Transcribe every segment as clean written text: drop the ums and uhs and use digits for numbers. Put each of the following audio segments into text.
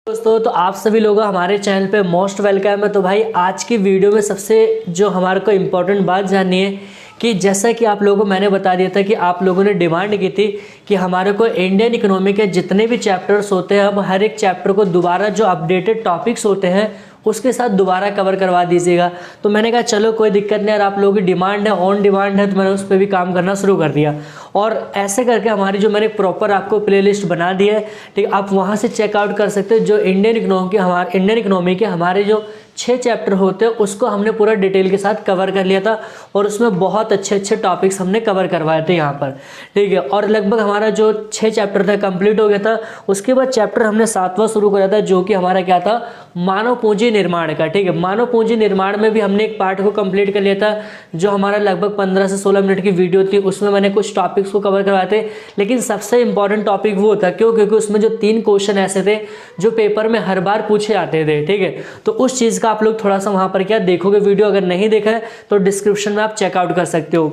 दोस्तों तो आप सभी लोग हमारे चैनल पे मोस्ट वेलकम है। तो भाई आज की वीडियो में सबसे जो हमारे को इम्पोर्टेंट बात जाननी है कि जैसा कि आप लोगों को मैंने बता दिया था कि आप लोगों ने डिमांड की थी कि हमारे को इंडियन इकोनॉमी के जितने भी चैप्टर्स होते हैं अब हर एक चैप्टर को दोबारा जो अपडेटेड टॉपिक्स होते हैं उसके साथ दोबारा कवर करवा दीजिएगा। तो मैंने कहा चलो कोई दिक्कत नहीं यार, आप लोगों की डिमांड है, ऑन डिमांड है, तो मैंने उस पर भी काम करना शुरू कर दिया। और ऐसे करके हमारी जो मैंने प्रॉपर आपको प्लेलिस्ट बना दी है, ठीक, आप वहाँ से चेकआउट कर सकते हो। जो इंडियन इकोनॉमी के हमारे जो 6 चैप्टर होते हैं उसको हमने पूरा डिटेल के साथ कवर कर लिया था और उसमें बहुत अच्छे टॉपिक्स हमने कवर करवाए थे यहाँ पर, ठीक है। और लगभग हमारा जो 6 चैप्टर था कंप्लीट हो गया था। उसके बाद चैप्टर हमने 7वां शुरू किया था जो कि हमारा क्या था, मानव पूंजी निर्माण का, ठीक है। मानव पूंजी निर्माण में भी हमने एक पार्ट को कंप्लीट कर लिया था जो हमारा लगभग 15 से 16 मिनट की वीडियो थी। उसमें मैंने कुछ टॉपिक्स को कवर करवाए थे, लेकिन सबसे इंपॉर्टेंट टॉपिक वो था क्योंकि उसमें जो 3 क्वेश्चन ऐसे थे जो पेपर में हर बार पूछे जाते थे, ठीक है। तो उस चीज़ का आप लोग थोड़ा सा वहाँ पर क्या देखोगे, वीडियो अगर नहीं देखा है तो डिस्क्रिप्शन में आप चेकआउट कर सकते हो।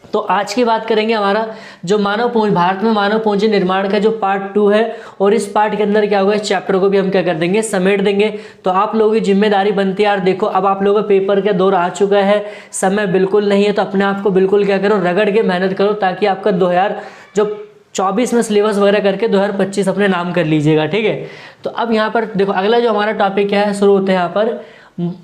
तो आज की बात करेंगे हमारा जो भारत में मानव पूंजी निर्माण का जो पार्ट 2 है, और इस पार्ट के अंदर क्या होगा, इस चैप्टर को भी हम क्या कर देंगे, समेट देंगे। तो आप लोगों की जिम्मेदारी बनती है यार, देखो अब आप लोगों का पेपर का दौर आ चुका है, समय बिल्कुल नहीं है, तो अपने आप को बिल्कुल क्या करो, रगड़ के मेहनत करो ताकि आपका 2024 में सिलेबस वगैरह करके 2025 अपने नाम कर लीजिएगा, ठीक है। तो अब यहाँ पर देखो अगला जो हमारा टॉपिक क्या है, शुरू होते हैं यहाँ पर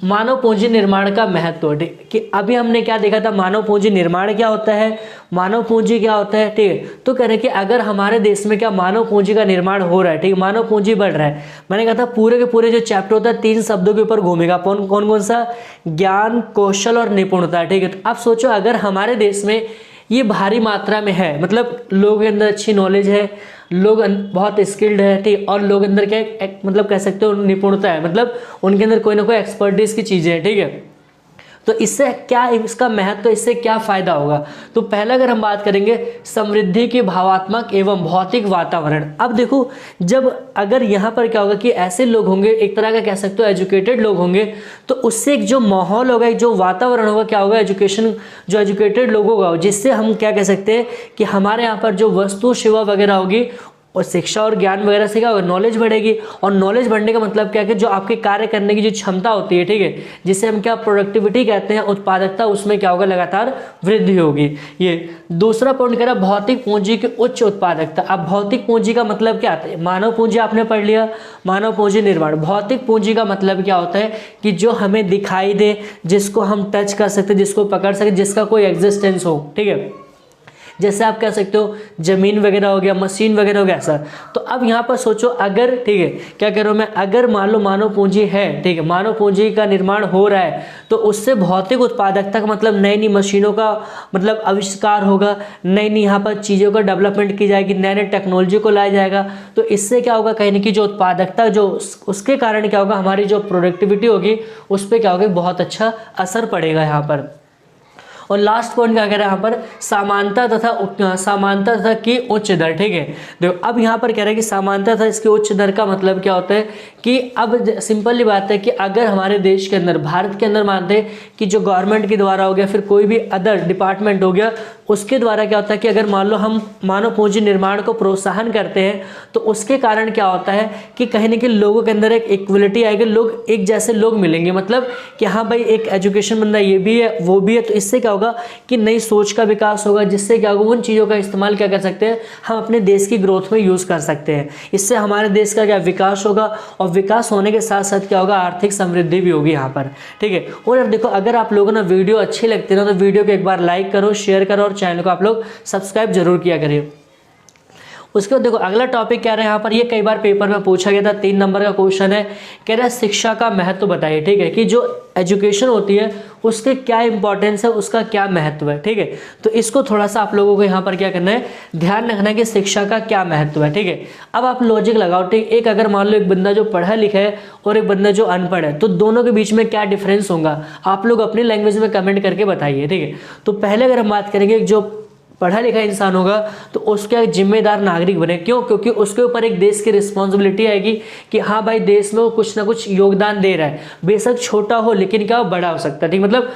मानव पूंजी निर्माण का महत्व, ठीक कि अभी हमने क्या देखा था, मानव पूंजी निर्माण क्या होता है, मानव पूंजी क्या होता है, ठीक है। तो कह रहे कि अगर हमारे देश में क्या मानव पूंजी का निर्माण हो रहा है, ठीक, मानव पूंजी बढ़ रहा है, मैंने कहा था पूरे के पूरे जो चैप्टर होता है 3 शब्दों के ऊपर घूमेगा, कौन सा, ज्ञान, कौशल और निपुणता, ठीक है। तो आप सोचो अगर हमारे देश में ये भारी मात्रा में है, मतलब लोगों के अंदर अच्छी नॉलेज है, लोग बहुत स्किल्ड है, ठीक, और लोग अंदर क्या मतलब कह सकते हो निपुणता है, मतलब उनके अंदर कोई ना कोई एक्सपर्टीज की चीज़ें है, ठीक है। तो इससे क्या, इसका महत्व, इससे क्या फायदा होगा। तो पहले अगर हम बात करेंगे समृद्धि के भावात्मक एवं भौतिक वातावरण। अब देखो जब अगर यहाँ पर क्या होगा कि ऐसे लोग होंगे, एक तरह का कह सकते हो एजुकेटेड लोग होंगे, तो उससे एक जो माहौल होगा, एक जो वातावरण होगा, क्या होगा, जो एजुकेटेड लोग होगा, जिससे हम क्या कह सकते हैं कि हमारे यहाँ पर जो वस्तु सेवा वगैरह होगी और शिक्षा और ज्ञान वगैरह से क्या होगा, नॉलेज बढ़ेगी। और नॉलेज बढ़ने का मतलब क्या है कि जो आपके कार्य करने की जो क्षमता होती है, ठीक है, जिसे हम क्या प्रोडक्टिविटी कहते हैं, उत्पादकता, उसमें क्या होगा, लगातार वृद्धि होगी। ये दूसरा पॉइंट कह रहा है भौतिक पूंजी की उच्च उत्पादकता। अब भौतिक पूंजी का मतलब क्या आता है, मानव पूंजी आपने पढ़ लिया, मानव पूंजी निर्माण। भौतिक पूंजी का मतलब क्या होता है कि जो हमें दिखाई दे, जिसको हम टच कर सकते, जिसको पकड़ सकते, जिसका कोई एग्जिस्टेंस हो, ठीक है। जैसे आप कह सकते हो जमीन वगैरह हो गया, मशीन वगैरह हो गया सर। तो अब यहाँ पर सोचो अगर, ठीक है, क्या कह रहा हूँ मैं, अगर मान लो मानव पूंजी है, ठीक है, मानव पूंजी का निर्माण हो रहा है, तो उससे भौतिक उत्पादकता का मतलब नई नई मशीनों का मतलब आविष्कार होगा, नई नई यहाँ पर चीज़ों का डेवलपमेंट की जाएगी, नए नए टेक्नोलॉजी को लाया जाएगा। तो इससे क्या होगा, कहीं ना कहीं जो उत्पादकता, जो उसके कारण क्या होगा, हमारी जो प्रोडक्टिविटी होगी उस पर क्या होगा, बहुत अच्छा असर पड़ेगा यहाँ पर। और लास्ट पॉइंट क्या कह रहा है यहाँ पर, समानता तथा की उच्च दर, ठीक है। देखो अब यहाँ पर कह रहा है कि समानता तथा इसकी उच्च दर का मतलब क्या होता है कि अब सिंपल ही बात है कि अगर हमारे देश के अंदर, भारत के अंदर मानते हैं कि जो गवर्नमेंट के द्वारा हो गया, फिर कोई भी अदर डिपार्टमेंट हो गया, उसके द्वारा क्या होता है कि अगर मान लो हम मानव पूंजी निर्माण को प्रोत्साहन करते हैं तो उसके कारण क्या होता है कि कहीं ना कहीं लोगों के अंदर एक इक्वलिटी आएगी, लोग एक जैसे लोग मिलेंगे, मतलब कि हाँ भाई एक एजुकेशन बंदा ये भी है वो भी है। तो इससे क्या होगा कि नई सोच का विकास होगा, जिससे क्या होगा, उन चीज़ों का इस्तेमाल क्या कर सकते हैं, हम अपने देश की ग्रोथ में यूज़ कर सकते हैं। इससे हमारे देश का क्या विकास होगा, और विकास होने के साथ साथ क्या होगा, आर्थिक समृद्धि भी होगी यहाँ पर, ठीक है। और अब देखो अगर आप लोगों ने वीडियो अच्छी लगती है ना, तो वीडियो को एक बार लाइक करो, शेयर करो, और चैनल को आप लोग सब्सक्राइब जरूर किया करिए। उसके बाद देखो अगला टॉपिक क्या रहा है यहाँ पर, ये कई बार पेपर में पूछा गया था, 3 नंबर का क्वेश्चन है, कह रहा है शिक्षा का महत्व बताइए, ठीक है, कि जो एजुकेशन होती है उसके क्या इंपॉर्टेंस है, उसका क्या महत्व है, ठीक है। तो इसको थोड़ा सा आप लोगों को यहाँ पर क्या करना है, ध्यान रखना है कि शिक्षा का क्या महत्व है, ठीक है। अब आप लॉजिक लगाओ, ठीक, एक अगर मान लो एक बंदा जो पढ़ा लिखा है और एक बंदा जो अनपढ़ है, तो दोनों के बीच में क्या डिफरेंस होगा, आप लोग अपनी लैंग्वेज में कमेंट करके बताइए, ठीक है। तो पहले अगर हम बात करेंगे, जो पढ़ा लिखा इंसान होगा तो उसका एक जिम्मेदार नागरिक बने, क्यों, क्योंकि उसके ऊपर एक देश की रिस्पॉन्सिबिलिटी आएगी कि हाँ भाई देश में वो कुछ ना कुछ योगदान दे रहा है, बेशक छोटा हो लेकिन क्या वो बड़ा हो सकता है, ठीक, मतलब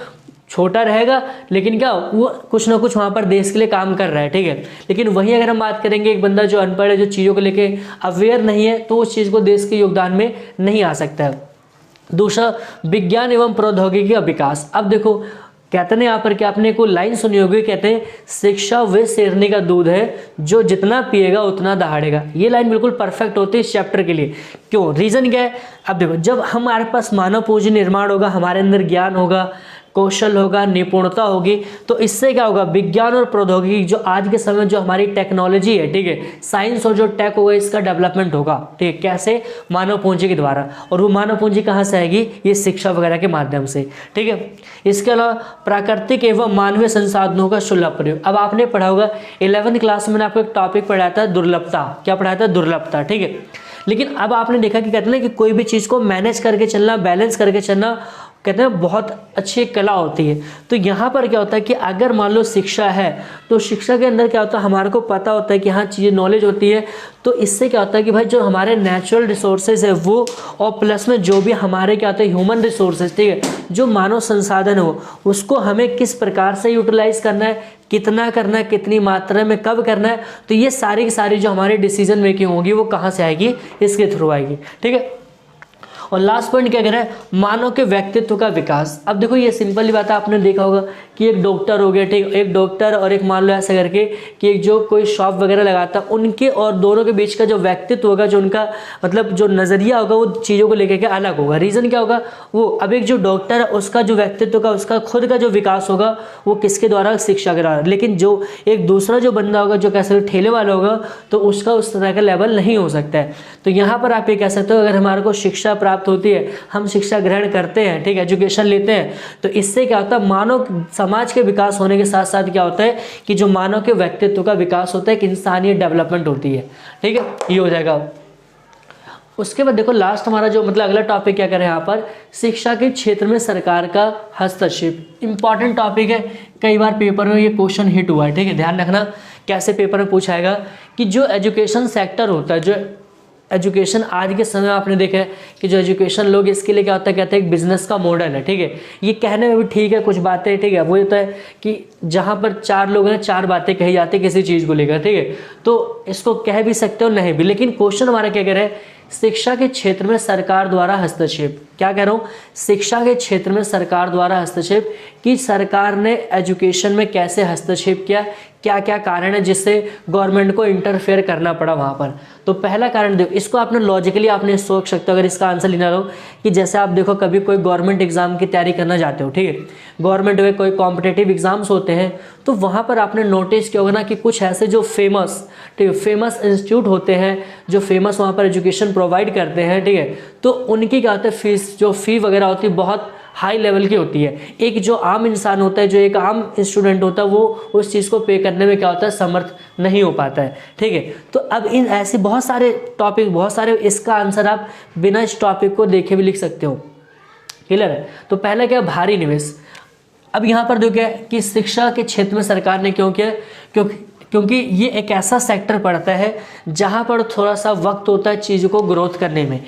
छोटा रहेगा, लेकिन क्या वो कुछ ना कुछ वहाँ पर देश के लिए काम कर रहा है, ठीक है। लेकिन वही अगर हम बात करेंगे एक बंदा जो अनपढ़ है, जो चीज़ों को लेके अवेयर नहीं है, तो उस चीज़ को देश के योगदान में नहीं आ सकता है। दूसरा, विज्ञान एवं प्रौद्योगिकी का विकास। अब देखो कहते हैं यहाँ पर कि आपने कोई लाइन सुनी होगी, कहते हैं शिक्षा वे शेरनी का दूध है जो जितना पिएगा उतना दहाड़ेगा। ये लाइन बिल्कुल परफेक्ट होती है इस चैप्टर के लिए। क्यों, रीजन क्या है? अब देखो, जब हमारे पास मानव पूंजी निर्माण होगा, हमारे अंदर ज्ञान होगा, कौशल होगा, निपुणता होगी, तो इससे क्या होगा, विज्ञान और प्रौद्योगिकी जो आज के समय जो हमारी टेक्नोलॉजी है, ठीक है, साइंस और जो टेक होगा इसका डेवलपमेंट होगा, ठीक है। कैसे? मानव पूंजी के द्वारा। और वो मानव पूंजी कहाँ से आएगी? ये शिक्षा वगैरह के माध्यम से, ठीक है। इसके अलावा प्राकृतिक एवं मानवीय संसाधनों का सुलभ प्रयोग। अब आपने पढ़ा होगा 11वीं क्लास में, मैंने आपको एक टॉपिक पढ़ाया था दुर्लभता। क्या पढ़ाया था? दुर्लभता, ठीक है। लेकिन अब आपने देखा कि कहते हैं कि कोई भी चीज़ को मैनेज करके चलना, बैलेंस करके चलना, कहते हैं बहुत अच्छी कला होती है। तो यहाँ पर क्या होता है कि अगर मान लो शिक्षा है, तो शिक्षा के अंदर क्या होता है, हमारे को पता होता है कि हाँ चीज़ें नॉलेज होती है। तो इससे क्या होता है कि भाई जो हमारे नेचुरल रिसोर्सेज है वो, और प्लस में जो भी हमारे क्या होता है ह्यूमन रिसोर्सेज, ठीक है, जो मानव संसाधन हो, उसको हमें किस प्रकार से यूटिलाइज करना है, कितना करना है, कितनी मात्रा में, कब करना है, तो ये सारी की सारी जो हमारी डिसीजन मेकिंग होगी वो कहाँ से आएगी? इसके थ्रू आएगी, ठीक है। और लास्ट पॉइंट क्या कह रहा है? मानव के व्यक्तित्व का विकास। अब देखो ये सिंपल ही बात है, आपने देखा होगा कि एक डॉक्टर हो गया, ठीक, एक डॉक्टर और एक मान लो ऐसा करके कि एक जो कोई शॉप वगैरह लगाता, उनके और दोनों के बीच का जो व्यक्तित्व होगा, जो उनका मतलब जो नज़रिया होगा वो चीज़ों को लेकर के अलग होगा। रीज़न क्या होगा? वो अब एक जो डॉक्टर है उसका जो व्यक्तित्व का, उसका खुद का जो विकास होगा वो किसके द्वारा? शिक्षा के द्वारा। लेकिन जो एक दूसरा जो बंदा होगा, जो कैसे ठेले वाला होगा, तो उसका उस तरह का लेवल नहीं हो सकता है। तो यहाँ पर आप ये कह सकते हो, अगर हमारे को शिक्षा प्राप्त होती है, हम शिक्षा ग्रहण करते हैं, ठीक है, एजुकेशन लेते हैं, तो इससे क्या होता है, मानव समाज के विकास होने के साथ साथ क्या होता है कि जो मानव के व्यक्तित्व का विकास होता है, कि इंसानियत डेवलपमेंट होती है, ठीक है, ये हो जाएगा। उसके बाद देखो लास्ट हमारा जो मतलब अगला टॉपिक क्या करें यहाँ पर, शिक्षा के क्षेत्र में सरकार का हस्तक्षेप। इंपॉर्टेंट टॉपिक है, कई बार पेपर में ये क्वेश्चन हिट हुआ है, ठीक है, ध्यान रखना। कैसे पेपर में पूछाएगा कि जो एजुकेशन सेक्टर होता है, जो एजुकेशन आज के समय आपने देखा है कि जो एजुकेशन लोग, इसके लिए क्या होता है, कहते हैं एक बिजनेस का मॉडल है, ठीक है। ये कहने में भी ठीक है, कुछ बातें, ठीक है, वो होता है कि जहाँ पर 4 लोग हैं 4 बातें कही जाती है किसी चीज़ को लेकर, ठीक है, तो इसको कह भी सकते हो, नहीं भी। लेकिन क्वेश्चन हमारा क्या कह रहे हैं, शिक्षा के क्षेत्र में सरकार द्वारा हस्तक्षेप। क्या कह रहा हूँ? शिक्षा के क्षेत्र में सरकार द्वारा हस्तक्षेप, कि सरकार ने एजुकेशन में कैसे हस्तक्षेप किया, क्या क्या कारण है जिससे गवर्नमेंट को इंटरफेयर करना पड़ा वहाँ पर। तो पहला कारण देखो, इसको आपने लॉजिकली आपने सोच सकते हो, अगर इसका आंसर लेना हो कि जैसे आप देखो कभी कोई गवर्नमेंट एग्जाम की तैयारी करना चाहते हो, ठीक है, गवर्नमेंट में कोई कॉम्पिटेटिव एग्जाम्स होते हैं, तो वहाँ पर आपने नोटिस किया होगा ना कि कुछ ऐसे जो फेमस, ठीक है, फेमस इंस्टीट्यूट होते हैं, जो फेमस वहाँ पर एजुकेशन प्रोवाइड करते हैं, ठीक है, तो उनकी क्या होता है, फीस, जो फी वगैरह होती है बहुत हाई लेवल की होती है। एक जो आम इंसान होता है, जो एक आम स्टूडेंट होता है, वो उस चीज़ को पे करने में क्या होता है, समर्थ नहीं हो पाता है, ठीक है। तो अब इन ऐसे बहुत सारे टॉपिक, बहुत सारे, इसका आंसर आप बिना इस टॉपिक को देखे भी लिख सकते हो, क्लियर है। तो पहला क्या, भारी निवेश। अब यहाँ पर देखो क्या कि शिक्षा के क्षेत्र में सरकार ने क्यों किया, क्योंकि ये एक ऐसा सेक्टर पड़ता है जहाँ पर थोड़ा सा वक्त होता है चीज़ों को ग्रोथ करने में।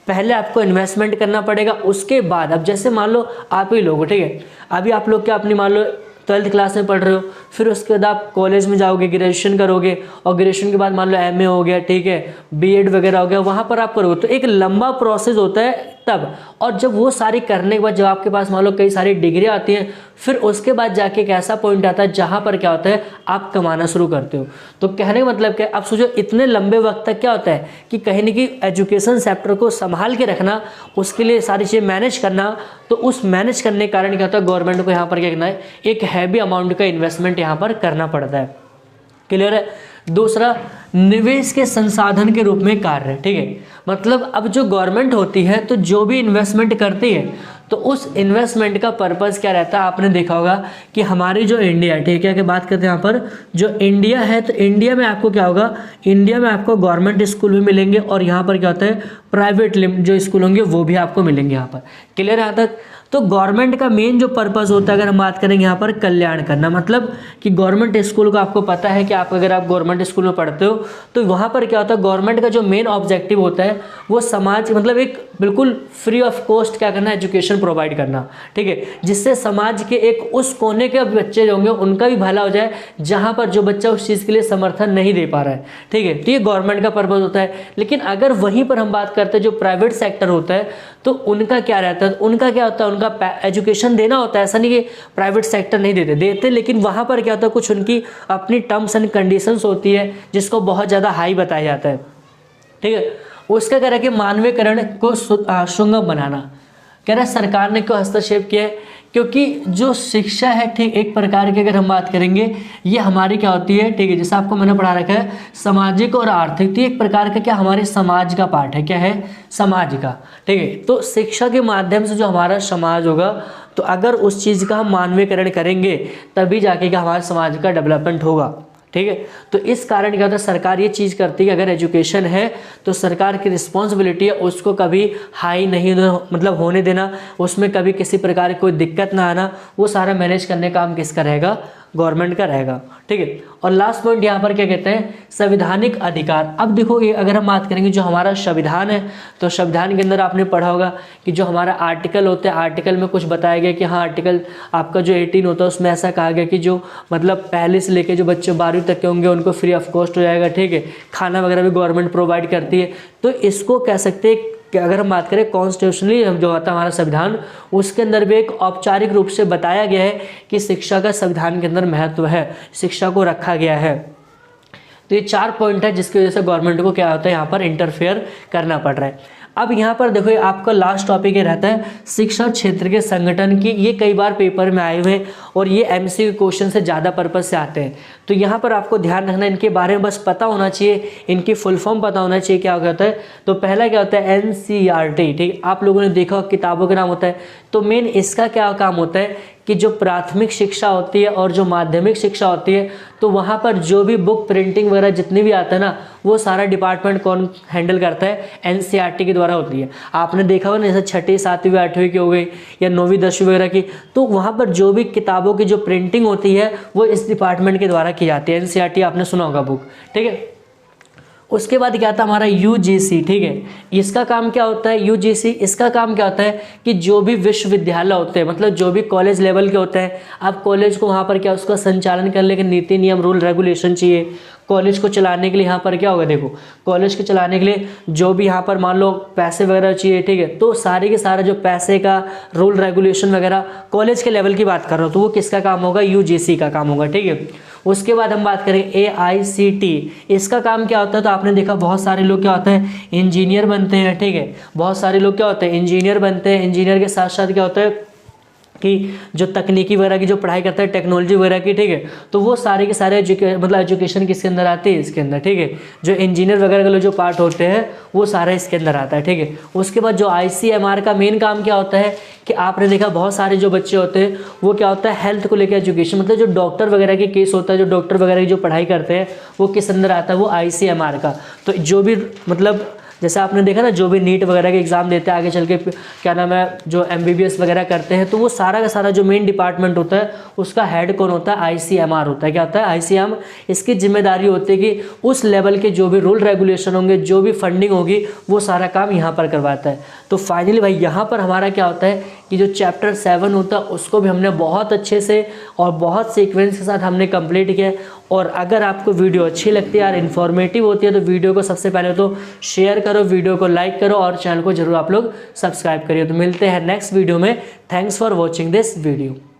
पहले आपको इन्वेस्टमेंट करना पड़ेगा, उसके बाद अब जैसे मान लो आप ही लोग, ठीक है, अभी आप लोग क्या अपनी मान लो 12th क्लास में पढ़ रहे हो, फिर उसके बाद आप कॉलेज में जाओगे, ग्रेजुएशन करोगे, और ग्रेजुएशन के बाद मान लो MA हो गया, ठीक है, BEd वगैरह हो गया, वहाँ पर आप करोगे, तो एक लंबा प्रोसेस होता है तब। और जब वो सारी करने के बाद जब आपके पास मान लो कई सारी डिग्री आती हैं, फिर उसके बाद जाके एक ऐसा पॉइंट आता है जहाँ पर क्या होता है, आप कमाना शुरू करते हो। तो कहने का मतलब क्या, आप सोचो इतने लंबे वक्त तक क्या होता है कि कहीं ना कहीं एजुकेशन सेक्टर को संभाल के रखना, उसके लिए सारी चीज़ें मैनेज करना, तो उस मैनेज करने के कारण क्या होता है, गवर्नमेंट को यहाँ पर क्या करना है, एक हैवी अमाउंट का इन्वेस्टमेंट यहाँ पर करना पड़ता है, क्लियर है। दूसरा, निवेश के संसाधन के रूप में कार्य, ठीक है, मतलब अब जो गवर्नमेंट होती है तो जो भी इन्वेस्टमेंट करती है, तो उस इन्वेस्टमेंट का पर्पस क्या रहता है, आपने देखा होगा कि हमारी जो इंडिया, ठीक है, की बात करते हैं यहाँ पर जो इंडिया है, तो इंडिया में आपको क्या होगा, इंडिया में आपको गवर्नमेंट स्कूल भी मिलेंगे, और यहाँ पर क्या होता है प्राइवेट जो स्कूल होंगे वो भी आपको मिलेंगे यहाँ पर। क्लियर है यहाँ तक? तो गवर्नमेंट का मेन जो पर्पस होता है, अगर हम बात करेंगे यहाँ पर कल्याण करना, मतलब कि गवर्नमेंट स्कूल को आपको पता है कि अगर आप गवर्नमेंट स्कूल में पढ़ते हो तो वहाँ पर क्या होता है, गवर्नमेंट का जो मेन ऑब्जेक्टिव होता है वो समाज मतलब एक बिल्कुल फ्री ऑफ कॉस्ट क्या करना, एजुकेशन प्रोवाइड करना, ठीक है, जिससे समाज के एक उस कोने के बच्चे होंगे उनका भी भला हो जाए जहाँ पर जो बच्चा उस चीज़ के लिए समर्थन नहीं दे पा रहा है, ठीक है। तो ये गवर्नमेंट का पर्पस होता है। लेकिन अगर वहीं पर हम बात करते हैं जो प्राइवेट सेक्टर होता है तो उनका क्या रहता है, उनका क्या होता है, उनका एजुकेशन देना होता है। ऐसा नहीं कि प्राइवेट सेक्टर नहीं देते, लेकिन वहाँ पर क्या होता है, कुछ उनकी अपनी टर्म्स एंड कंडीशंस होती है जिसको बहुत ज़्यादा हाई बताया जाता है, ठीक है। उसका कह रहा है कि मानवीकरण को सुगम बनाना, कह रहा है सरकार ने क्यों हस्तक्षेप किया है, क्योंकि जो शिक्षा है, ठीक, एक प्रकार की अगर हम बात करेंगे ये हमारी क्या होती है, ठीक है, जैसे आपको मैंने पढ़ा रखा है सामाजिक और आर्थिक, तो एक प्रकार का क्या हमारे समाज का पार्ट है, क्या है, समाज का, ठीक है। तो शिक्षा के माध्यम से जो हमारा समाज होगा, तो अगर उस चीज़ का हम मानवीकरण करेंगे तभी जाके क्या हमारे समाज का डेवलपमेंट होगा, ठीक है। तो इस कारण क्या होता है, सरकार ये चीज़ करती है कि अगर एजुकेशन है तो सरकार की रिस्पॉन्सिबिलिटी है उसको कभी हाई नहीं मतलब होने देना, उसमें कभी किसी प्रकार की कोई दिक्कत ना आना, वो सारा मैनेज करने का काम किसका रहेगा, गवर्नमेंट का रहेगा, ठीक है। और लास्ट पॉइंट यहाँ पर क्या कहते हैं, संवैधानिक अधिकार। अब देखो ये अगर हम बात करेंगे जो हमारा संविधान है, तो संविधान के अंदर आपने पढ़ा होगा कि जो हमारा आर्टिकल होता है, आर्टिकल में कुछ बताया गया कि हाँ आर्टिकल आपका जो 18 होता है उसमें ऐसा कहा गया कि जो मतलब पहले से लेके जो बच्चे 12वीं तक के होंगे उनको फ्री ऑफ कॉस्ट हो जाएगा, ठीक है, खाना वगैरह भी गवर्नमेंट प्रोवाइड करती है। तो इसको कह सकते हैं कि अगर हम बात करें कॉन्स्टिट्यूशनली जो होता है हमारा संविधान, उसके अंदर भी एक औपचारिक रूप से बताया गया है कि शिक्षा का संविधान के अंदर महत्व है, शिक्षा को रखा गया है। तो ये 4 पॉइंट है जिसकी वजह से गवर्नमेंट को क्या होता है यहाँ पर इंटरफेयर करना पड़ रहा है। अब यहाँ पर देखो आपका लास्ट टॉपिक ये रहता है शिक्षा क्षेत्र के संगठन की। ये कई बार पेपर में आए हुए हैं और ये एमसीक्यू क्वेश्चन से ज़्यादा पर्पज से आते हैं। तो यहाँ पर आपको ध्यान रखना, इनके बारे में बस पता होना चाहिए, इनकी फुल फॉर्म पता होना चाहिए क्या होता है। तो पहला क्या होता है, एनसीईआरटी, ठीक, आप लोगों ने देखा किताबों का नाम होता है। तो मेन इसका क्या काम होता है कि जो प्राथमिक शिक्षा होती है और जो माध्यमिक शिक्षा होती है, तो वहाँ पर जो भी बुक प्रिंटिंग वगैरह जितनी भी आता है ना, वो सारा डिपार्टमेंट कौन हैंडल करता है, एनसीईआरटी के द्वारा होती है। आपने देखा होगा ना, जैसे 6ठी 7वीं 8वीं की हो गई या 9वीं 10वीं वगैरह की, तो वहाँ पर जो भी किताबों की जो प्रिंटिंग होती है वो इस डिपार्टमेंट के द्वारा की जाती है। एनसीईआरटी आपने सुना होगा बुक, ठीक है। उसके बाद क्या आता है हमारा यूजीसी, ठीक है। इसका काम क्या होता है, यूजीसी, इसका काम क्या होता है कि जो भी विश्वविद्यालय होते हैं, मतलब जो भी कॉलेज लेवल के होते हैं, आप कॉलेज को वहाँ पर क्या उसका संचालन करने के नीति नियम रूल रेगुलेशन चाहिए। कॉलेज को चलाने के लिए यहाँ पर क्या होगा, देखो कॉलेज को चलाने के लिए जो भी यहाँ पर मान लो पैसे वगैरह चाहिए, ठीक है, तो सारे के सारा जो पैसे का रूल रेगुलेशन वगैरह कॉलेज के लेवल की बात कर रहा हूँ, तो वो किसका काम होगा, यूजीसी का काम होगा, ठीक है। उसके बाद हम बात करें AICT, इसका काम क्या होता है, तो आपने देखा बहुत सारे लोग क्या होता है इंजीनियर बनते हैं, ठीक है, बहुत सारे लोग क्या होते हैं इंजीनियर बनते हैं। इंजीनियर के साथ साथ क्या होता है कि जो तकनीकी वगैरह की जो पढ़ाई करता है, टेक्नोलॉजी वगैरह की, ठीक है, तो वो सारे के सारे मतलब एजुकेशन किसके अंदर आती है, इसके अंदर, ठीक है। जो इंजीनियर वगैरह के जो पार्ट होते हैं वो सारा इसके अंदर आता है, ठीक है। उसके बाद जो ICMR का मेन काम क्या होता है कि आपने देखा बहुत सारे जो बच्चे होते हैं वो क्या होता है हेल्थ को लेकर एजुकेशन, मतलब जो डॉक्टर वगैरह के केस होता है, जो डॉक्टर वगैरह की जो पढ़ाई करते हैं वो किस अंदर आता है, वो ICMR का। तो जो भी मतलब जैसे आपने देखा ना, जो भी नीट वगैरह के एग्जाम देते हैं आगे चल के क्या नाम है, जो MBBS वगैरह करते हैं, तो वो सारा का सारा जो मेन डिपार्टमेंट होता है उसका हेड कौन होता है, ICMR होता है। क्या होता है, ICM, इसकी जिम्मेदारी होती है कि उस लेवल के जो भी रूल रेगुलेशन होंगे, जो भी फंडिंग होगी, वो सारा काम यहाँ पर करवाता है। तो फाइनली भाई यहाँ पर हमारा क्या होता है कि जो चैप्टर 7 होता है उसको भी हमने बहुत अच्छे से और बहुत सीक्वेंस के साथ हमने कंप्लीट किया। और अगर आपको वीडियो अच्छी लगती है यार, इन्फॉर्मेटिव होती है, तो वीडियो को सबसे पहले तो शेयर करो, वीडियो को लाइक करो और चैनल को जरूर आप लोग सब्सक्राइब करिए। तो मिलते हैं नेक्स्ट वीडियो में। Thanks for watching this video.